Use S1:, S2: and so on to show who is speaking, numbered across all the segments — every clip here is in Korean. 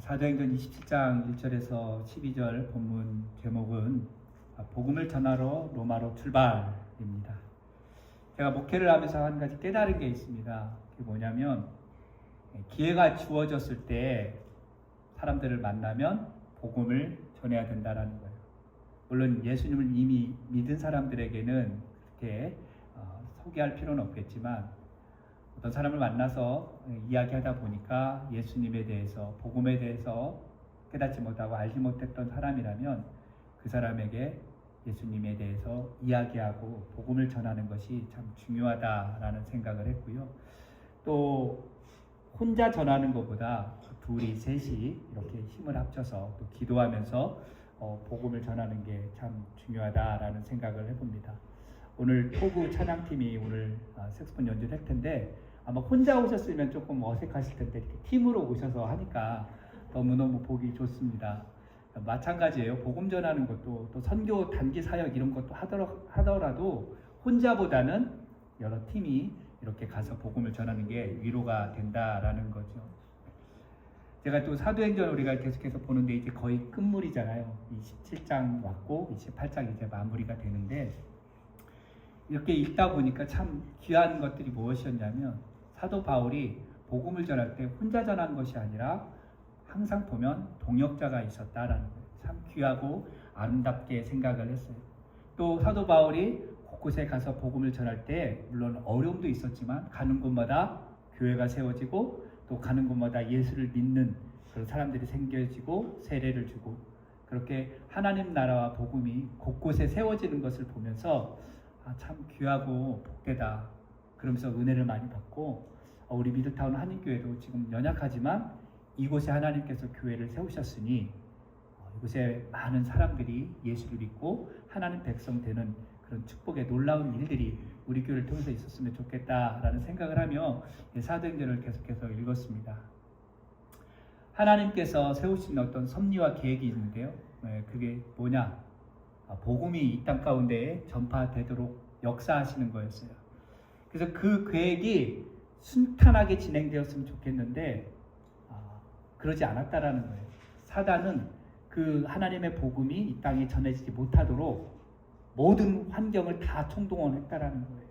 S1: 사도행전 27장 1절에서 12절 본문 제목은 복음을 전하러 로마로 출발입니다. 제가 목회를 하면서 한 가지 깨달은 게 있습니다. 그게 뭐냐면 기회가 주어졌을 때 사람들을 만나면 복음을 전해야 된다는 거예요. 물론 예수님을 이미 믿은 사람들에게는 그렇게 소개할 필요는 없겠지만 어떤 사람을 만나서 이야기하다 보니까 예수님에 대해서 복음에 대해서 깨닫지 못하고 알지 못했던 사람이라면 그 사람에게 예수님에 대해서 이야기하고 복음을 전하는 것이 참 중요하다라는 생각을 했고요. 또 혼자 전하는 것보다 둘이 셋이 이렇게 힘을 합쳐서 또 기도하면서 복음을 전하는 게 참 중요하다라는 생각을 해봅니다. 오늘 토구 찬양팀이 오늘 색소폰 연주를 할 텐데 아마 혼자 오셨으면 조금 어색하실 텐데 이렇게 팀으로 오셔서 하니까 너무너무 보기 좋습니다. 마찬가지예요. 복음 전하는 것도 또 선교 단기 사역 이런 것도 하더라도 혼자보다는 여러 팀이 이렇게 가서 복음을 전하는 게 위로가 된다라는 거죠. 제가 또 사도행전 우리가 계속해서 보는데 이제 거의 끝물이잖아요. 27장 왔고 28장 이제 마무리가 되는데 이렇게 읽다 보니까 참 귀한 것들이 무엇이었냐면 사도 바울이 복음을 전할 때 혼자 전한 것이 아니라 항상 보면 동역자가 있었다라는 거예요. 참 귀하고 아름답게 생각을 했어요. 또 사도 바울이 곳곳에 가서 복음을 전할 때 물론 어려움도 있었지만 가는 곳마다 교회가 세워지고 또 가는 곳마다 예수를 믿는 그런 사람들이 생겨지고 세례를 주고 그렇게 하나님 나라와 복음이 곳곳에 세워지는 것을 보면서 참 귀하고 복되다. 그러면서 은혜를 많이 받고 우리 미드타운 한인교회도 지금 연약하지만 이곳에 하나님께서 교회를 세우셨으니 이곳에 많은 사람들이 예수를 믿고 하나님 백성 되는 그런 축복의 놀라운 일들이 우리 교회를 통해서 있었으면 좋겠다라는 생각을 하며 사도행전을 계속해서 읽었습니다. 하나님께서 세우신 어떤 섭리와 계획이 있는데요. 그게 뭐냐? 복음이 이 땅 가운데에 전파되도록 역사하시는 거였어요. 그래서 그 계획이 순탄하게 진행되었으면 좋겠는데 그러지 않았다라는 거예요. 사단은 그 하나님의 복음이 이 땅에 전해지지 못하도록 모든 환경을 다 총동원했다라는 거예요.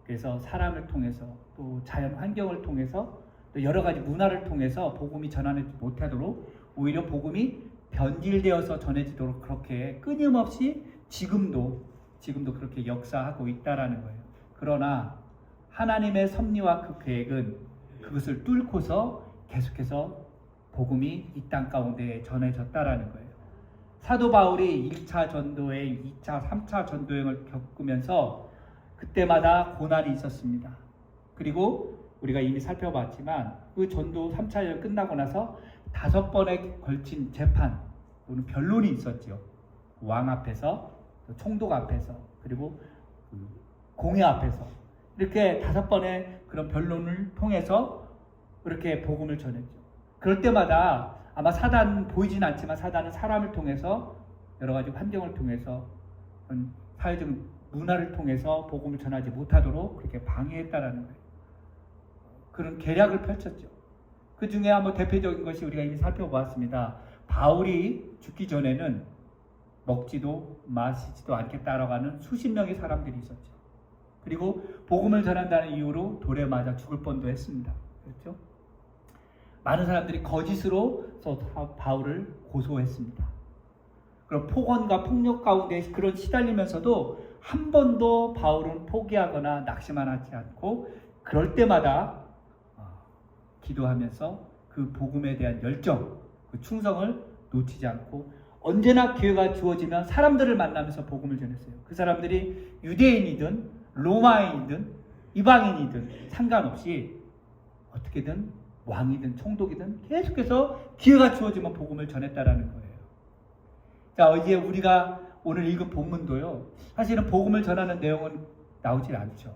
S1: 그래서 사람을 통해서 또 자연 환경을 통해서 또 여러 가지 문화를 통해서 복음이 전하지 못하도록 오히려 복음이 변질되어서 전해지도록 그렇게 끊임없이 지금도 그렇게 역사하고 있다라는 거예요. 그러나 하나님의 섭리와 그 계획은 그것을 뚫고서 계속해서 복음이 이 땅 가운데 전해졌다라는 거예요. 사도 바울이 1차 전도여행, 2차, 3차 전도여행을 겪으면서 그때마다 고난이 있었습니다. 그리고 우리가 이미 살펴봤지만 그 전도 3차 여행 끝나고 나서 5번에 걸친 재판 또는 변론이 있었죠. 왕 앞에서, 총독 앞에서, 그리고 공회 앞에서 이렇게 5번의 그런 변론을 통해서 그렇게 복음을 전했죠. 그럴 때마다 아마 사단은 보이진 않지만 사단은 사람을 통해서 여러 가지 환경을 통해서 사회적 문화를 통해서 복음을 전하지 못하도록 그렇게 방해했다라는 거예요. 그런 계략을 펼쳤죠. 그 중에 한번 대표적인 것이 우리가 이미 살펴보았습니다. 바울이 죽기 전에는 먹지도 마시지도 않겠다라고 하는 수십 명의 사람들이 있었죠. 그리고 복음을 전한다는 이유로 돌에 맞아 죽을 뻔도 했습니다. 그렇죠? 많은 사람들이 거짓으로 바울을 고소했습니다. 그럼 폭언과 폭력 가운데 그런 시달리면서도 한 번도 바울은 포기하거나 낙심하지 않고 그럴 때마다 기도하면서 그 복음에 대한 열정, 그 충성을 놓치지 않고 언제나 기회가 주어지면 사람들을 만나면서 복음을 전했어요. 그 사람들이 유대인이든 로마인이든 이방인이든 상관없이 어떻게든 왕이든 총독이든 계속해서 기회가 주어지면 복음을 전했다라는 거예요. 자, 이제 우리가 오늘 읽은 본문도요. 사실은 복음을 전하는 내용은 나오질 않죠.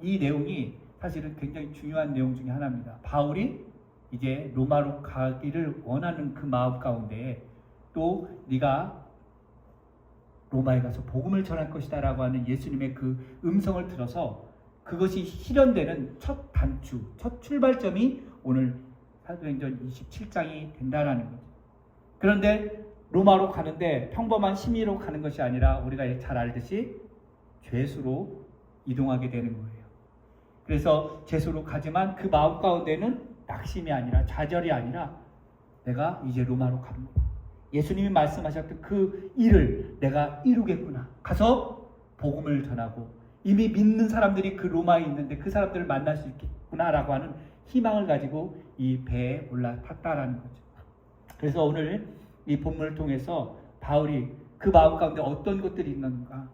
S1: 이 내용이 사실은 굉장히 중요한 내용 중에 하나입니다. 바울이 이제 로마로 가기를 원하는 그 마음 가운데 또 네가 로마에 가서 복음을 전할 것이다 라고 하는 예수님의 그 음성을 들어서 그것이 실현되는 첫 단추, 첫 출발점이 오늘 사도행전 27장이 된다라는 거죠. 그런데 로마로 가는데 평범한 심의로 가는 것이 아니라 우리가 잘 알듯이 죄수로 이동하게 되는 거예요. 그래서 죄수로 가지만 그 마음 가운데는 낙심이 아니라 좌절이 아니라 내가 이제 로마로 가는 거야. 예수님이 말씀하셨던 그 일을 내가 이루겠구나. 가서 복음을 전하고 이미 믿는 사람들이 그 로마에 있는데 그 사람들을 만날 수 있겠구나라고 하는 희망을 가지고 이 배에 올라탔다라는 거죠. 그래서 오늘 이 본문을 통해서 바울이 그 마음 가운데 어떤 것들이 있는가,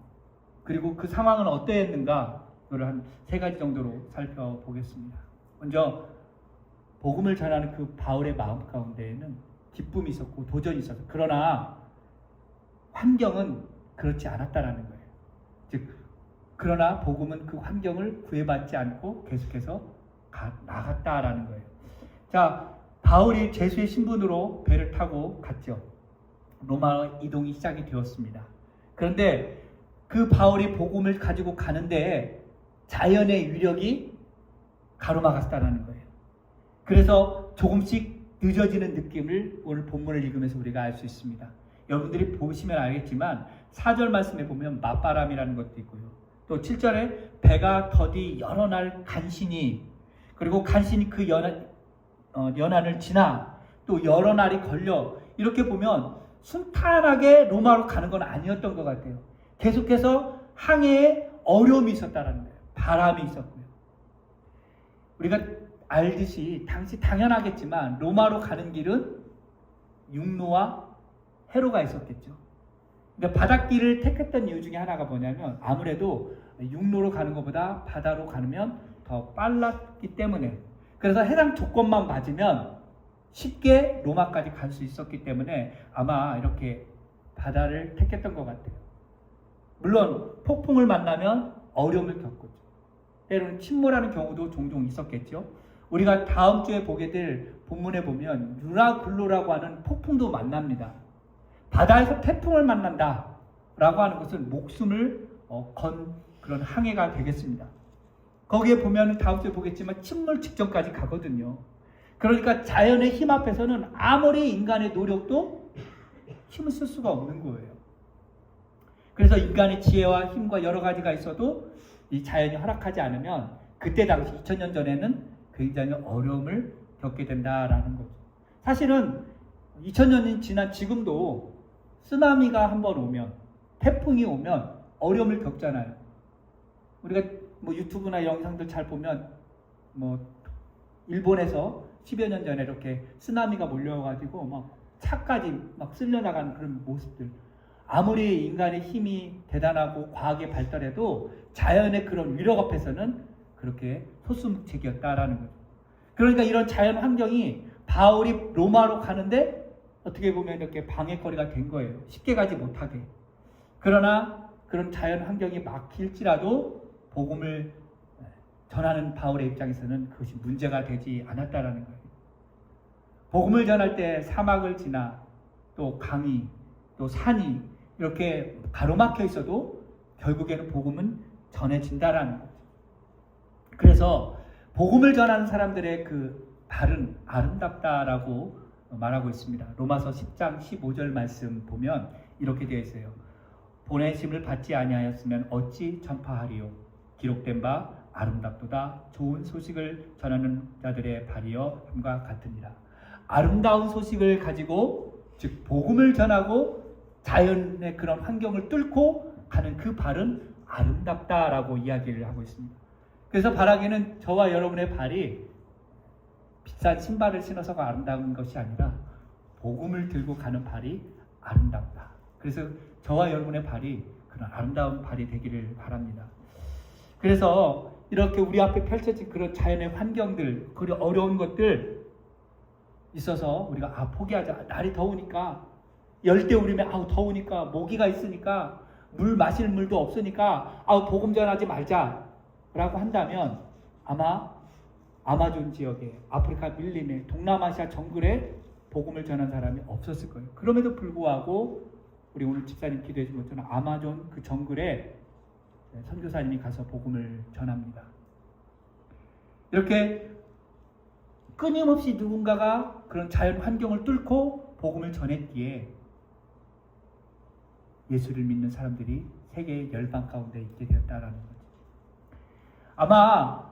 S1: 그리고 그 상황은 어떠했는가, 이걸 한 3가지 정도로 살펴보겠습니다. 먼저 복음을 전하는 그 바울의 마음 가운데에는 기쁨이 있었고 도전이 있었어. 그러나 환경은 그렇지 않았다라는 거예요. 즉, 그러나 복음은 그 환경을 구애받지 않고 계속해서 나갔다라는 거예요. 자, 바울이 제수의 신분으로 배를 타고 갔죠. 로마 이동이 시작이 되었습니다. 그런데 그 바울이 복음을 가지고 가는데 자연의 위력이 가로막았다라는 거예요. 그래서 조금씩 늦어지는 느낌을 오늘 본문을 읽으면서 우리가 알 수 있습니다. 여러분들이 보시면 알겠지만 4절 말씀에 보면 맞바람이라는 것도 있고요. 또 7절에 배가 더디 여러 날 간신히, 그리고 간신히 그 연한을 지나 또 여러 날이 걸려, 이렇게 보면 순탄하게 로마로 가는 건 아니었던 것 같아요. 계속해서 항해에 어려움이 있었다는 거예요. 바람이 있었고요. 우리가 알듯이 당연하겠지만 로마로 가는 길은 육로와 해로가 있었겠죠. 그러니까 바닷길을 택했던 이유 중에 하나가 뭐냐면 아무래도 육로로 가는 것보다 바다로 가면 더 빨랐기 때문에, 그래서 해당 조건만 맞으면 쉽게 로마까지 갈 수 있었기 때문에 아마 이렇게 바다를 택했던 것 같아요. 물론 폭풍을 만나면 어려움을 겪었죠. 때로는 침몰하는 경우도 종종 있었겠죠. 우리가 다음 주에 보게 될 본문에 보면 유라굴로라고 하는 폭풍도 만납니다. 바다에서 태풍을 만난다라고 하는 것은 목숨을 건 그런 항해가 되겠습니다. 거기에 보면 다음 주에 보겠지만 침몰 직전까지 가거든요. 그러니까 자연의 힘 앞에서는 아무리 인간의 노력도 힘을 쓸 수가 없는 거예요. 그래서 인간의 지혜와 힘과 여러 가지가 있어도 이 자연이 허락하지 않으면 그때 당시 2000년 전에는 굉장히 어려움을 겪게 된다라는 거죠. 사실은 2000년이 지난 지금도 쓰나미가 한번 오면, 태풍이 오면 어려움을 겪잖아요. 우리가 유튜브나 영상들 잘 보면 일본에서 10여 년 전에 이렇게 쓰나미가 몰려가지고 막 차까지 막 쓸려나가는 그런 모습들. 아무리 인간의 힘이 대단하고 과학이 발달해도 자연의 그런 위력 앞에서는 그렇게 소수묵책이었다라는 거죠. 그러니까 이런 자연 환경이 바울이 로마로 가는데 어떻게 보면 이렇게 방해거리가 된 거예요. 쉽게 가지 못하게. 그러나 그런 자연 환경이 막힐지라도 복음을 전하는 바울의 입장에서는 그것이 문제가 되지 않았다라는 거예요. 복음을 전할 때 사막을 지나 또 강이 또 산이 이렇게 가로막혀 있어도 결국에는 복음은 전해진다라는 거죠. 그래서 복음을 전하는 사람들의 그 발은 아름답다라고 말하고 있습니다. 로마서 10장 15절 말씀 보면 이렇게 되어 있어요. 보내심을 받지 아니하였으면 어찌 전파하리요. 기록된 바 아름답도다. 좋은 소식을 전하는 자들의 발이여 함과 같으니라. 아름다운 소식을 가지고, 즉 복음을 전하고 자연의 그런 환경을 뚫고 가는 그 발은 아름답다라고 이야기를 하고 있습니다. 그래서 바라기는 저와 여러분의 발이 비싼 신발을 신어서가 아름다운 것이 아니라 복음을 들고 가는 발이 아름답다. 그래서 저와 여러분의 발이 그런 아름다운 발이 되기를 바랍니다. 그래서 이렇게 우리 앞에 펼쳐진 그런 자연의 환경들, 그런 어려운 것들 있어서 우리가 포기하자. 날이 더우니까, 열대우림에 더우니까, 모기가 있으니까, 물 마실 물도 없으니까 복음 전하지 말자 라고 한다면 아마 아마존 지역에, 아프리카 밀림에, 동남아시아 정글에 복음을 전한 사람이 없었을 거예요. 그럼에도 불구하고 우리 오늘 집사님 기도해 준 것처럼 아마존 그 정글에 선교사님이 가서 복음을 전합니다. 이렇게 끊임없이 누군가가 그런 자연 환경을 뚫고 복음을 전했기에 예수를 믿는 사람들이 세계의 열방 가운데 있게 되었다라는 거죠. 아마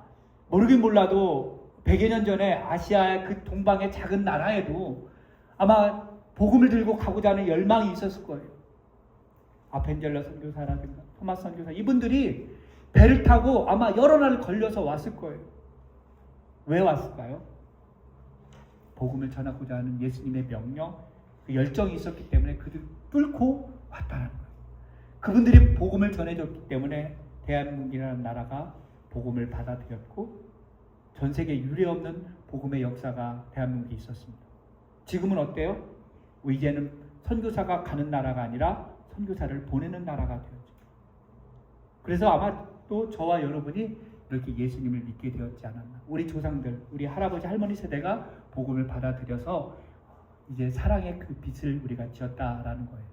S1: 모르긴 몰라도 100여 년 전에 아시아의 그 동방의 작은 나라에도 아마 복음을 들고 가고자 하는 열망이 있었을 거예요. 아펜젤러 선교사라든가 토마스 선교사, 이분들이 배를 타고 아마 여러 날 걸려서 왔을 거예요. 왜 왔을까요? 복음을 전하고자 하는 예수님의 명령, 그 열정이 있었기 때문에 그들 뚫고 왔다는 거예요. 그분들이 복음을 전해줬기 때문에 대한민국이라는 나라가 복음을 받아들였고 전 세계 유례없는 복음의 역사가 대한민국에 있었습니다. 지금은 어때요? 이제는 선교사가 가는 나라가 아니라 선교사를 보내는 나라가 되었죠. 그래서 아마 또 저와 여러분이 이렇게 예수님을 믿게 되었지 않았나. 우리 조상들, 우리 할아버지 할머니 세대가 복음을 받아들여서 이제 사랑의 그 빛을 우리가 지었다라는 거예요.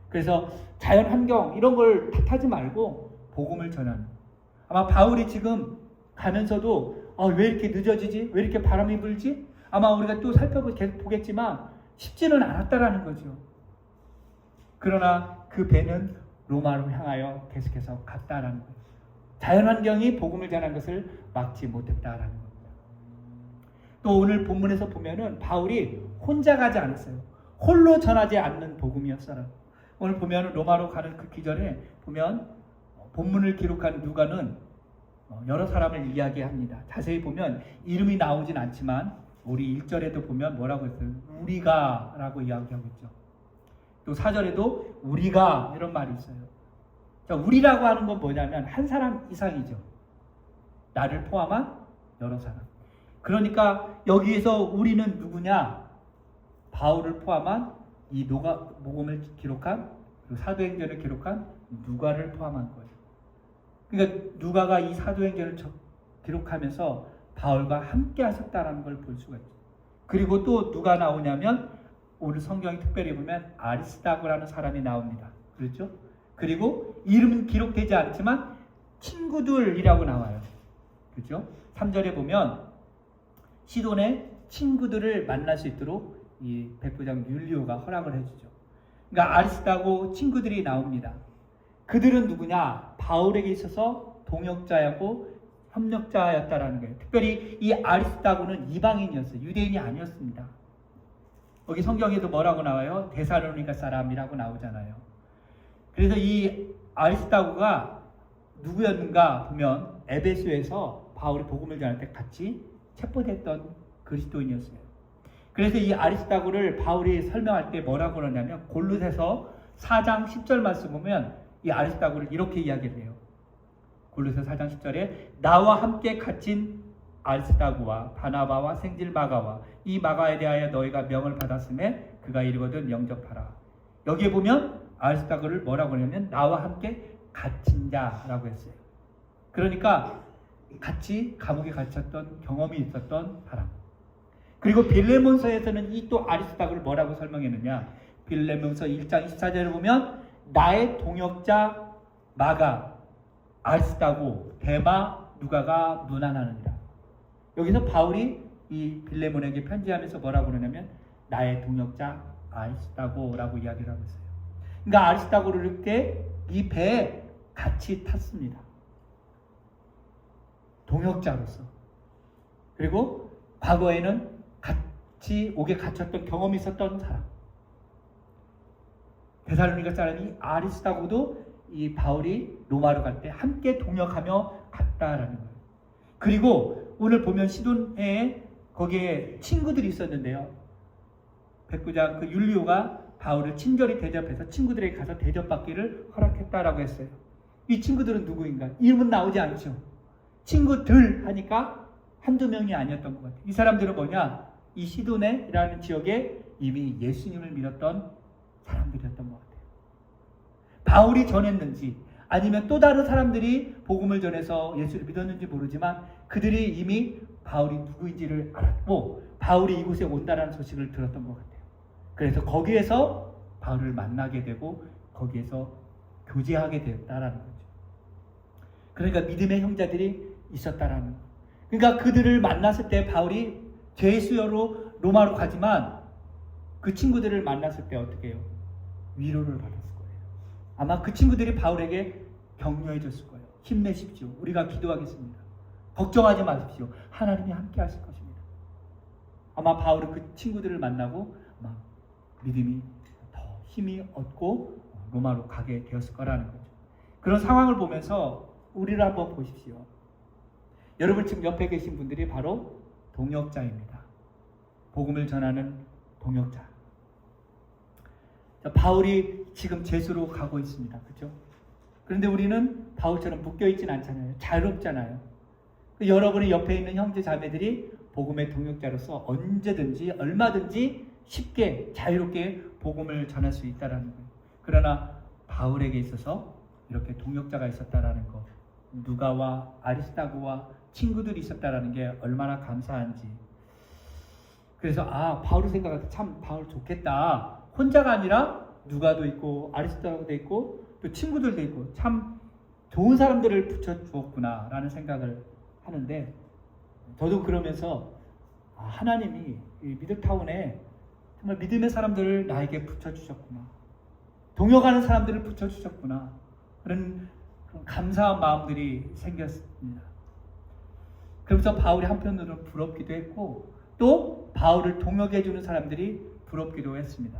S1: 그래서 자연 환경 이런 걸 탓하지 말고 복음을 전하는. 아마 바울이 지금 가면서도 왜 이렇게 늦어지지? 왜 이렇게 바람이 불지? 아마 우리가 또 계속 보겠지만 쉽지는 않았다라는 거죠. 그러나 그 배는 로마로 향하여 계속해서 갔다라는 거예요. 자연환경이 복음을 전한 것을 막지 못했다라는 겁니다. 또 오늘 본문에서 보면은 바울이 혼자 가지 않았어요. 홀로 전하지 않는 복음이었어요. 오늘 보면 로마로 가는 그 기절에 보면 본문을 기록한 누가는 여러 사람을 이야기합니다. 자세히 보면 이름이 나오진 않지만 우리 1절에도 보면 뭐라고 했어요? 우리가 라고 이야기하고 있죠. 또 4절에도 우리가 이런 말이 있어요. 자, 우리라고 하는 건 뭐냐면 한 사람 이상이죠. 나를 포함한 여러 사람. 그러니까 여기에서 우리는 누구냐? 바울을 포함한 이 복음을 기록한 사도행전을 기록한 누가를 포함한 거예요. 그러니까 누가가 이 사도행전을 기록하면서 바울과 함께 하셨다라는 걸 볼 수가 있죠. 그리고 또 누가 나오냐면 오늘 성경에 특별히 보면 아리스다고라는 사람이 나옵니다. 그렇죠? 그리고 이름은 기록되지 않지만 친구들이라고 나와요. 그렇죠? 3절에 보면 시돈의 친구들을 만날 수 있도록 이 백부장 율리오가 허락을 해주죠. 그러니까 아리스다고 친구들이 나옵니다. 그들은 누구냐? 바울에게 있어서 동역자였고 협력자였다라는 거예요. 특별히 이 아리스다고는 이방인이었어요. 유대인이 아니었습니다. 여기 성경에도 뭐라고 나와요? 데살로니가 사람이라고 나오잖아요. 그래서 이 아리스다고가 누구였는가 보면 에베소에서 바울이 복음을 전할 때 같이 체포됐던 그리스도인이었어요. 그래서 이 아리스다고를 바울이 설명할 때 뭐라고 그러냐면 골로새서 4장 10절 말씀 보면 이 아리스다고를 이렇게 이야기를 해요. 골로새 4장 10절에 나와 함께 갇힌 아리스다고와 바나바와 생질 마가와 이 마가에 대하여 너희가 명을 받았음에 그가 이르거든 영접하라. 여기에 보면 아리스다고를 뭐라고 하냐면 나와 함께 갇힌 자라고 했어요. 그러니까 같이 감옥에 갇혔던 경험이 있었던 사람. 그리고 빌레몬서에서는 이 또 아리스다고를 뭐라고 설명했느냐? 빌레몬서 1장 24절을 보면 나의 동역자 마가 아리스다고 데마 누가가 문안하느니라. 여기서 바울이 이 빌레몬에게 편지하면서 뭐라고 그러냐면 나의 동역자 아리스다고라고 이야기를 하고 있어요. 그러니까 아리스다고를 이렇게 이 배에 같이 탔습니다. 동역자로서. 그리고 과거에는 같이 옥에 갇혔던 경험이 있었던 사람. 데살로니가 사람이 아리스다고도 이 바울이 로마로 갈 때 함께 동역하며 갔다라는 거예요. 그리고 오늘 보면 시돈에 거기에 친구들이 있었는데요. 백부장 그 율리오가 바울을 친절히 대접해서 친구들에게 가서 대접받기를 허락했다라고 했어요. 이 친구들은 누구인가? 이름은 나오지 않죠. 친구들 하니까 한두 명이 아니었던 것 같아요. 이 사람들은 뭐냐? 이 시도네라는 지역에 이미 예수님을 믿었던 사람들이었던 것 같아요. 바울이 전했는지 아니면 또 다른 사람들이 복음을 전해서 예수를 믿었는지 모르지만 그들이 이미 바울이 누구인지를 알았고 바울이 이곳에 온다라는 소식을 들었던 것 같아요. 그래서 거기에서 바울을 만나게 되고 거기에서 교제하게 되었다라는 거죠. 그러니까 믿음의 형제들이 있었다라는 거예요. 그러니까 그들을 만났을 때 바울이 죄 수여로 로마로 가지만 그 친구들을 만났을 때 어떻게 해요? 위로를 받았을 거예요. 아마 그 친구들이 바울에게 격려해 줬을 거예요. 힘내십시오. 우리가 기도하겠습니다. 걱정하지 마십시오. 하나님이 함께 하실 것입니다. 아마 바울은 그 친구들을 만나고 아마 믿음이 더 힘이 얻고 로마로 가게 되었을 거라는 거죠. 그런 상황을 보면서 우리를 한번 보십시오. 여러분 지금 옆에 계신 분들이 바로 동역자입니다. 복음을 전하는 동역자. 바울이 지금 제수로 가고 있습니다. 그렇죠? 그런데 우리는 바울처럼 묶여있진 않잖아요. 자유롭잖아요. 여러분의 옆에 있는 형제 자매들이 복음의 동역자로서 언제든지 얼마든지 쉽게 자유롭게 복음을 전할 수 있다는 거예요. 그러나 바울에게 있어서 이렇게 동역자가 있었다라는 것, 누가와 아리스타고와 친구들이 있었다라는 게 얼마나 감사한지. 그래서 바울이 생각할 때 참 바울 좋겠다. 혼자가 아니라 누가도 있고 아리스타고도 있고 또 친구들도 있고 참 좋은 사람들을 붙여주었구나 라는 생각을 하는데, 저도 그러면서 하나님이 이 미들타운에 정말 믿음의 사람들을 나에게 붙여주셨구나, 동역하는 사람들을 붙여주셨구나, 그런 감사한 마음들이 생겼습니다. 그러면서 바울이 한편으로는 부럽기도 했고 또 바울을 동역해주는 사람들이 부럽기도 했습니다.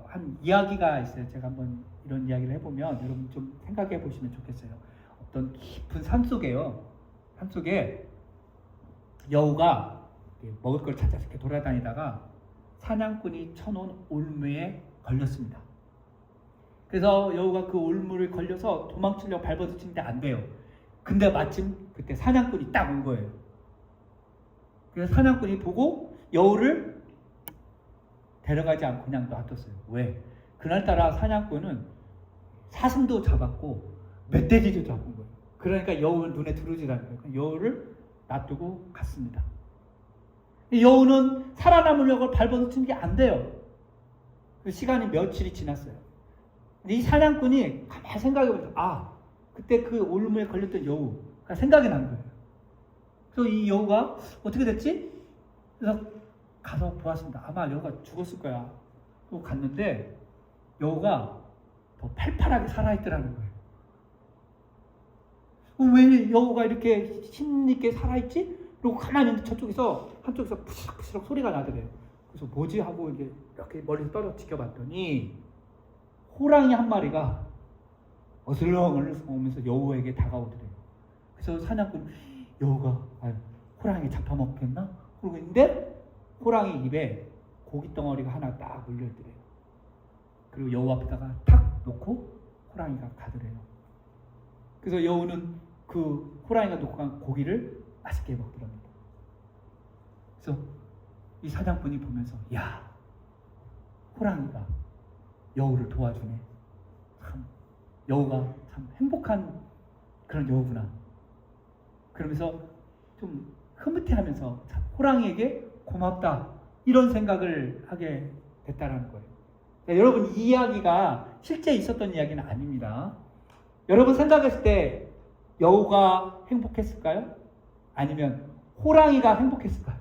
S1: 한 이야기가 있어요. 제가 한번 이런 이야기를 해보면 여러분 좀 생각해 보시면 좋겠어요. 어떤 깊은 산속에 여우가 먹을 걸 찾아서 이렇게 돌아다니다가 사냥꾼이 쳐놓은 올무에 걸렸습니다. 그래서 여우가 그 올무를 걸려서 도망치려고 발버둥 치는데 안 돼요. 근데 마침 그때 사냥꾼이 딱 온 거예요. 그래서 사냥꾼이 보고 여우를 데려가지 않고 그냥 놔뒀어요. 왜? 그날따라 사냥꾼은 사슴도 잡았고 멧돼지도 잡은 거예요. 그러니까 여우는 눈에 들어오지 않는 거예요. 여우를 놔두고 갔습니다. 여우는 살아남으려고 발버둥 치는 게 안 돼요. 그 시간이 며칠이 지났어요. 근데 이 사냥꾼이 가만히 생각해보니까 그때 그 올무에 걸렸던 여우가 생각이 난 거예요. 그래서 이 여우가 어떻게 됐지? 그래서 가서 보았습니다. 아마 여우가 죽었을 거야. 또 갔는데 여우가 더 팔팔하게 살아있더라는 거예요. 왜 여우가 이렇게 힘있게 살아있지? 그리고 가만히 있는데 한쪽에서 푸시럭푸시럭 소리가 나더래요. 그래서 뭐지? 하고 이제 이렇게 멀리서 떨어져 지켜봤더니 호랑이 한 마리가 어슬렁어슬렁 오면서 여우에게 다가오더래요. 그래서 사냥꾼 여우가 호랑이 잡아먹겠나? 그러고 있는데 호랑이 입에 고기 덩어리가 하나 딱 물려있더래요. 그리고 여우 앞에다가 탁 놓고 호랑이가 가더래요. 그래서 여우는 그 호랑이가 놓고 간 고기를 맛있게 먹더랍니다. 그래서 이 사냥꾼이 보면서 호랑이가 여우를 도와주네. 참 여우가 참 행복한 그런 여우구나. 그러면서 좀 흐뭇해하면서 참 호랑이에게 고맙다 이런 생각을 하게 됐다라는 거예요. 그러니까 여러분 이 이야기가 실제 있었던 이야기는 아닙니다. 여러분 생각했을 때 여우가 행복했을까요? 아니면 호랑이가 행복했을까요?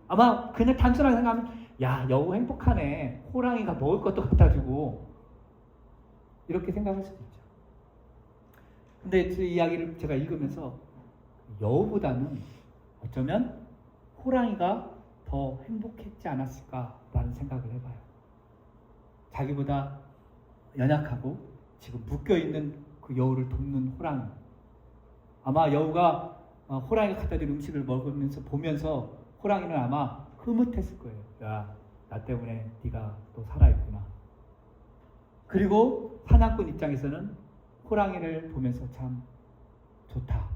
S1: 아마 그냥 단순하게 생각하면 여우 행복하네. 호랑이가 먹을 것도 갖다 주고 이렇게 생각할 수도 있죠. 근데 그 이야기를 제가 읽으면서 여우보다는 어쩌면 호랑이가 더 행복했지 않았을까라는 생각을 해봐요. 자기보다 연약하고 지금 묶여있는 그 여우를 돕는 호랑이. 아마 여우가 호랑이가 갖다 준 음식을 먹으면서 보면서 호랑이는 아마 흐뭇했을 거예요. 나 때문에 네가 또 살아있구나. 그리고 사냥꾼 입장에서는 호랑이를 보면서 참 좋다.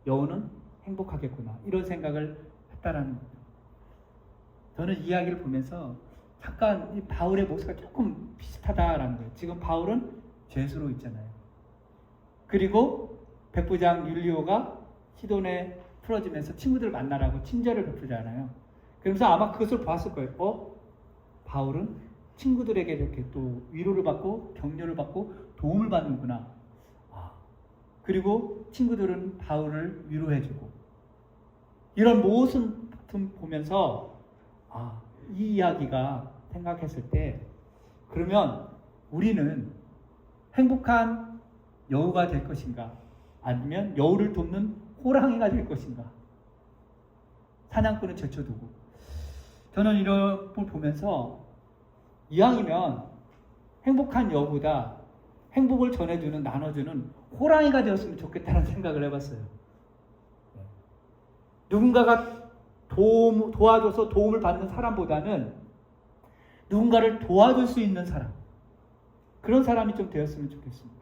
S1: 여우는 행복하겠구나. 이런 생각을 했다라는 거죠. 저는 이 이야기를 보면서 잠깐 이 바울의 모습과 조금 비슷하다라는 거예요. 지금 바울은 죄수로 있잖아요. 그리고 백부장 율리오가 시돈에 풀어지면서 친구들 만나라고 친절을 베푸잖아요. 그러면서 아마 그것을 봤을 거예요. 바울은 친구들에게 이렇게 또 위로를 받고 격려를 받고 도움을 받는구나. 그리고 친구들은 바울을 위로해주고 이런 모습 보면서 이 이야기가 생각했을 때 그러면 우리는 행복한 여우가 될 것인가? 아니면 여우를 돕는 호랑이가 될 것인가? 사냥꾼을 제쳐두고. 저는 이런 걸 보면서 이왕이면 행복한 여우보다 행복을 전해주는, 나눠주는 호랑이가 되었으면 좋겠다는 생각을 해봤어요. 누군가가 도와줘서 도움을 받는 사람보다는 누군가를 도와줄 수 있는 사람, 그런 사람이 좀 되었으면 좋겠습니다.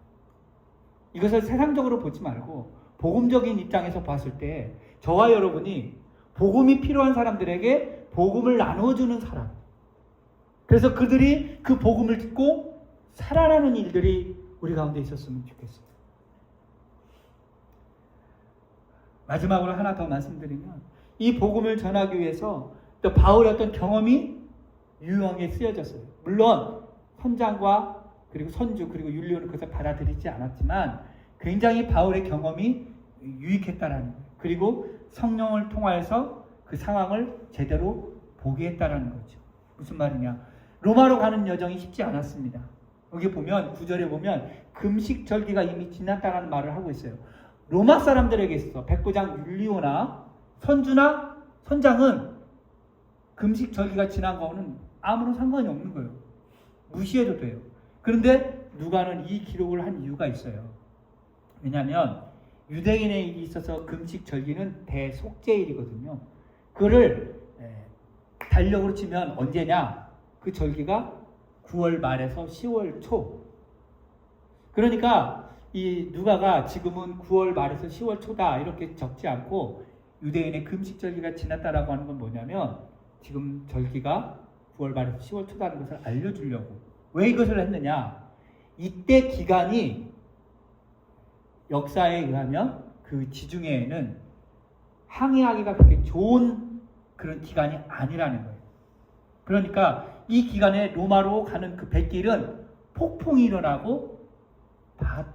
S1: 이것을 세상적으로 보지 말고 복음적인 입장에서 봤을 때 저와 여러분이 복음이 필요한 사람들에게 복음을 나눠주는 사람, 그래서 그들이 그 복음을 듣고 살아나는 일들이 우리 가운데 있었으면 좋겠습니다. 마지막으로 하나 더 말씀드리면 이 복음을 전하기 위해서 또 바울의 어떤 경험이 유용하게 쓰여졌어요. 물론 선장과 그리고 선주 그리고 율리오는 그것을 받아들이지 않았지만 굉장히 바울의 경험이 유익했다라는 거예요. 그리고 성령을 통하여서 그 상황을 제대로 보게 했다라는 거죠. 무슨 말이냐? 로마로 가는 여정이 쉽지 않았습니다. 여기 보면 9절에 보면 금식절기가 이미 지났다라는 말을 하고 있어요. 로마 사람들에게 있어서 백부장 율리오나 선주나 선장은 금식절기가 지난 거는 아무런 상관이 없는 거예요. 무시해도 돼요. 그런데 누가는 이 기록을 한 이유가 있어요. 왜냐하면 유대인에 있어서 금식절기는 대속죄일이거든요. 그거를 달력으로 치면 언제냐? 그 절기가 9월 말에서 10월 초. 그러니까 이 누가가 지금은 9월 말에서 10월 초다 이렇게 적지 않고 유대인의 금식절기가 지났다라고 하는 건 뭐냐면 지금 절기가 9월 말에서 10월 초다는 것을 알려주려고. 왜 이것을 했느냐? 이때 기간이 역사에 의하면 그 지중해에는 항해하기가 그렇게 좋은 그런 기간이 아니라는 거예요. 그러니까 이 기간에 로마로 가는 그 뱃길은 폭풍이 일어나고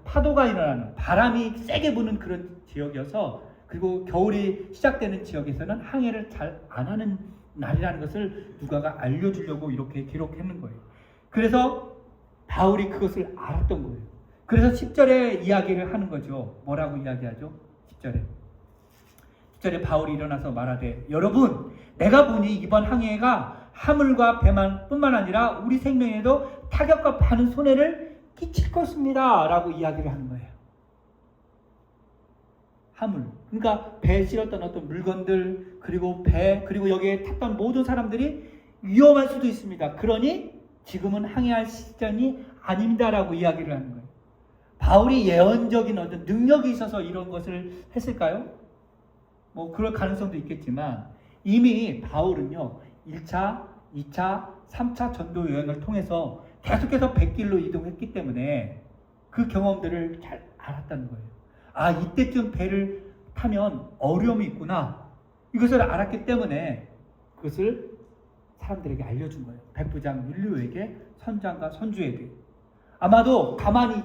S1: 파도가 일어나는, 바람이 세게 부는 그런 지역이어서, 그리고 겨울이 시작되는 지역에서는 항해를 잘 안 하는 날이라는 것을 누가가 알려주려고 이렇게 기록했는 거예요. 그래서 바울이 그것을 알았던 거예요. 그래서 10절에 이야기를 하는 거죠. 뭐라고 이야기하죠? 10절에 바울이 일어나서 말하되 여러분, 내가 보니 이번 항해가 하물과 배만 뿐만 아니라 우리 생명에도 타격과 많은 손해를 끼칠 것입니다 라고 이야기를 하는 거예요. 하물, 그러니까 배에 실었던 어떤 물건들, 그리고 배, 그리고 여기에 탔던 모든 사람들이 위험할 수도 있습니다. 그러니 지금은 항해할 시점이 아닙니다라고 이야기를 하는 거예요. 바울이 예언적인 어떤 능력이 있어서 이런 것을 했을까요? 뭐 그럴 가능성도 있겠지만 이미 바울은요 1차, 2차, 3차 전도 여행을 통해서 계속해서 백길로 이동했기 때문에 그 경험들을 잘 알았다는 거예요. 아, 이때쯤 배를 타면 어려움이 있구나. 이것을 알았기 때문에 그것을 사람들에게 알려준 거예요. 백부장 율리오에게, 선장과 선주에게. 아마도 가만히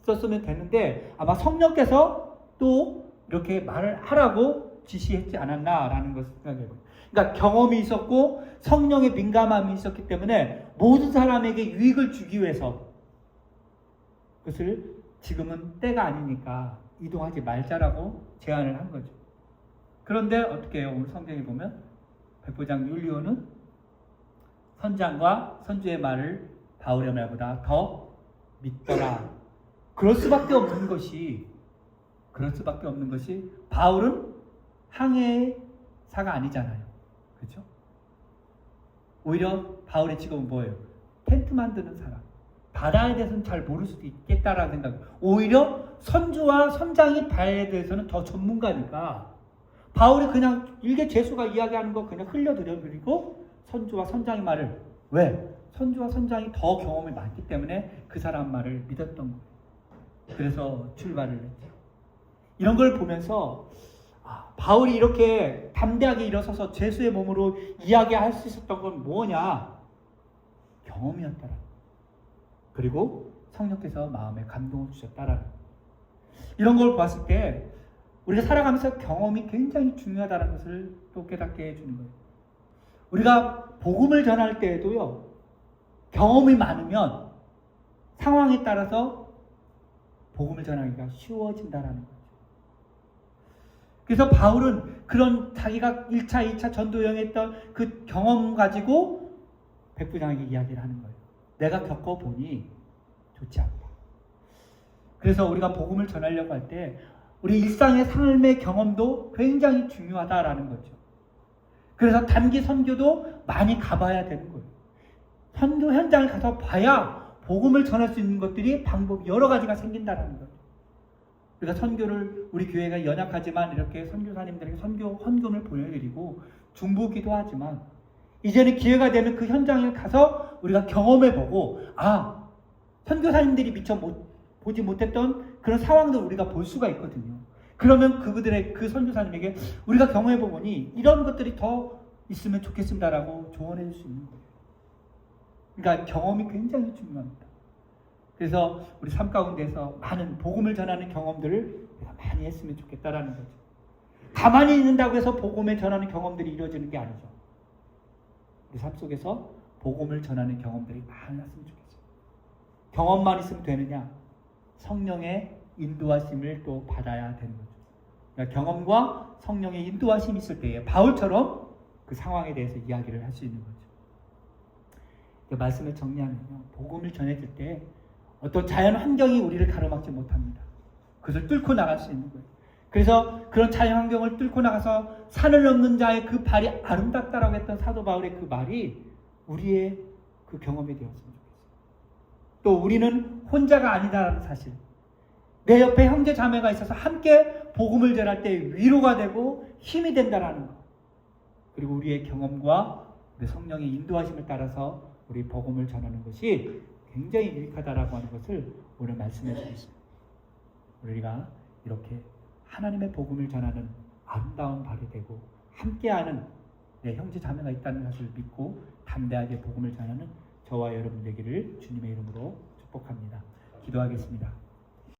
S1: 있었으면 되는데 아마 성령께서 또 이렇게 말을 하라고 지시했지 않았나라는 것을 생각해요. 그러니까 경험이 있었고 성령의 민감함이 있었기 때문에 모든 사람에게 유익을 주기 위해서 그것을 지금은 때가 아니니까 이동하지 말자라고 제안을 한 거죠. 그런데 어떻게 해요? 오늘 성경에 보면 백부장 율리오는 선장과 선주의 말을 바울의 말보다 더 믿더라. 그럴 수밖에 없는 것이 바울은 항해사가 아니잖아요. 그렇죠? 오히려 바울의 직업은 뭐예요? 텐트 만드는 사람. 바다에 대해서는 잘 모를 수도 있겠다라는 생각. 오히려 선주와 선장이 바다에 대해서는 더 전문가니까 바울이 그냥 일개 죄수가 이야기하는 거 그냥 흘려들여버리고 선주와 선장의 말을, 왜? 선주와 선장이 더 경험이 많기 때문에 그 사람 말을 믿었던 거예요. 그래서 출발을 했죠. 이런 걸 보면서 바울이 이렇게 담대하게 일어서서 죄수의 몸으로 이야기할 수 있었던 건 뭐냐? 경험이었더라. 그리고 성령께서 마음에 감동을 주셨다라는. 이런 걸 봤을 때 우리가 살아가면서 경험이 굉장히 중요하다는 것을 또 깨닫게 해주는 거예요. 우리가 복음을 전할 때에도요, 경험이 많으면 상황에 따라서 복음을 전하기가 쉬워진다라는 거죠. 그래서 바울은 그런 자기가 1차, 2차 전도 여행했던 그 경험 가지고 백부장에게 이야기를 하는 거예요. 내가 겪어보니 좋지 않다. 그래서 우리가 복음을 전하려고 할 때 우리 일상의 삶의 경험도 굉장히 중요하다라는 거죠. 그래서 단기 선교도 많이 가봐야 되는 거예요. 선교 현장을 가서 봐야 복음을 전할 수 있는 것들이 방법이 여러 가지가 생긴다는 거죠. 우리가 선교를 우리 교회가 연약하지만 이렇게 선교사님들에게 선교 헌금을 보내드리고 중보기도 하지만 이제는 기회가 되면 그 현장에 가서 우리가 경험해보고 선교사님들이 미처 보지 못했던 그런 상황도 우리가 볼 수가 있거든요. 그러면 그들의 그 선교사님에게 우리가 경험해보니 이런 것들이 더 있으면 좋겠습니다라고 조언해 줄 수 있는 거예요. 그러니까 경험이 굉장히 중요합니다. 그래서 우리 삶 가운데서 많은 복음을 전하는 경험들을 우리가 많이 했으면 좋겠다라는 거죠. 가만히 있는다고 해서 복음을 전하는 경험들이 이루어지는 게 아니죠. 우리 삶 속에서 복음을 전하는 경험들이 많았으면 좋겠어요. 경험만 있으면 되느냐? 성령의 인도하심을 또 받아야 되는 거죠. 그러니까 경험과 성령의 인도하심이 있을 때에 바울처럼 그 상황에 대해서 이야기를 할 수 있는 거죠. 그 말씀을 정리하면요, 복음을 전해질 때 어떤 자연 환경이 우리를 가로막지 못합니다. 그것을 뚫고 나갈 수 있는 거예요. 그래서 그런 자연 환경을 뚫고 나가서 산을 넘는 자의 그 발이 아름답다라고 했던 사도 바울의 그 말이 우리의 그 경험이 되었으면 좋겠어요. 또 우리는 혼자가 아니다라는 사실, 내 옆에 형제 자매가 있어서 함께 복음을 전할 때 위로가 되고 힘이 된다라는 것, 그리고 우리의 경험과 우리 성령의 인도하심을 따라서 우리 복음을 전하는 것이 굉장히 유익하다라고 하는 것을 오늘 말씀해 주고 있습니다. 우리가 이렇게 하나님의 복음을 전하는 아름다운 발이 되고 함께하는 내 형제 자매가 있다는 것을 믿고 담대하게 복음을 전하는 저와 여러분 되기를 주님의 이름으로 축복합니다. 기도하겠습니다.